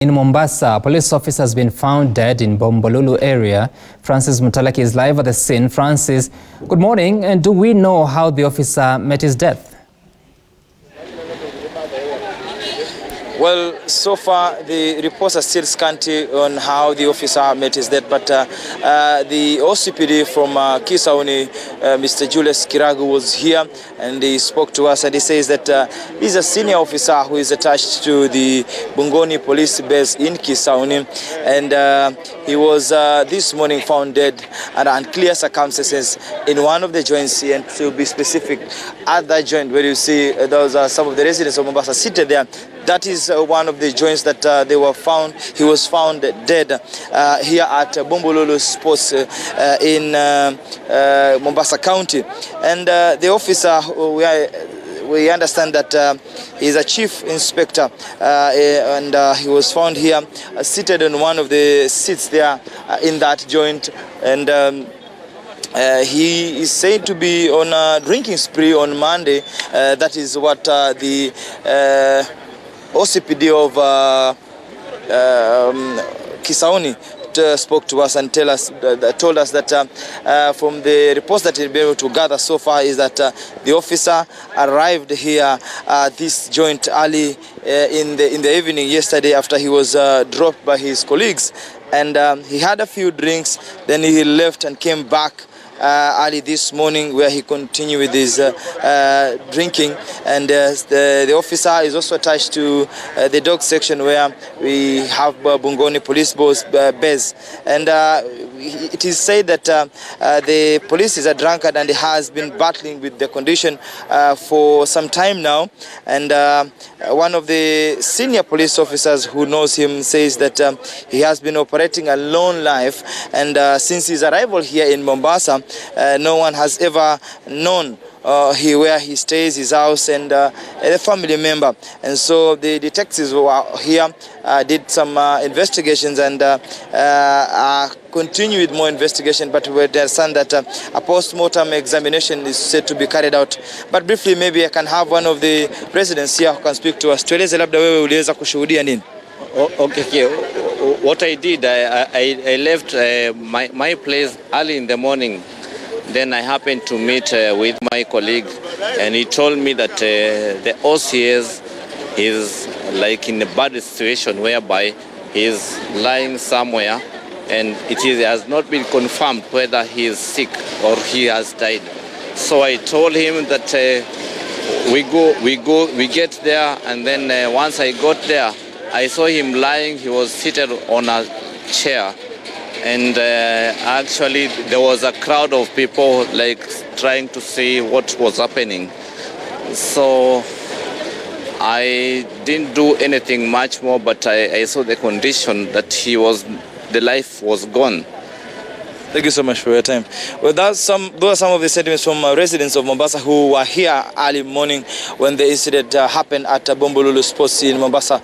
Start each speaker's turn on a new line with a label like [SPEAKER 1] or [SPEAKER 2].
[SPEAKER 1] In Mombasa, a police officer has been found dead in Bombolulu area. Francis Mutalaki is live at the scene. Francis, good morning. And do we know how the officer met his death?
[SPEAKER 2] Well, so far the reports are still scanty on how the officer met his death, but the OCPD from Kisauni, Mr. Julius Kiragu, was here and he spoke to us, and he says that he's a senior officer who is attached to the Bongoni police base in Kisauni, and he was this morning found dead under unclear circumstances in one of the joints here. And to be specific, at that joint where you see those are some of the residents of Mombasa seated there, that is one of the joints that they were found. He was found dead here at Bombolulu Sports in Mombasa County. And the officer, we understand that he's a chief inspector, and he was found here seated on one of the seats there in that joint. And he is said to be on a drinking spree on Monday. That is what the OCPD of Kisauni spoke to us and told us that from the reports that he'll be able to gather so far is that the officer arrived here this joint early in the evening yesterday after he was dropped by his colleagues, and he had a few drinks, then he left and came back early this morning, where he continued with his drinking. And the officer is also attached to the dog section where we have Bongoni police base, and it is said that the police is a drunkard and he has been battling with the condition for some time now. And one of the senior police officers who knows him says that he has been operating a lone life, and since his arrival here in Mombasa, no one has ever known where he stays, his house, and a family member. And so the detectives who are here did some investigations and continue with more investigation, but we understand that a post-mortem examination is said to be carried out. But briefly, maybe I can have one of the residents here who can speak to us. Tueleze labda wewe uliweza kushuhudia nini?
[SPEAKER 3] Okay. What I did, I left my place early in the morning. Then I happened to meet with my colleague, and he told me that the OCS is like in a bad situation whereby he is lying somewhere, and it has not been confirmed whether he is sick or he has died. So I told him that we get there, and then once I got there, I saw him lying. He was seated on a chair. And actually there was a crowd of people like trying to see what was happening. So I didn't do anything much more, but I saw the condition that the life was gone.
[SPEAKER 2] Thank you so much for your time. Well, those are some of the sentiments from residents of Mombasa who were here early morning when the incident happened at Bombolulu Sports in Mombasa.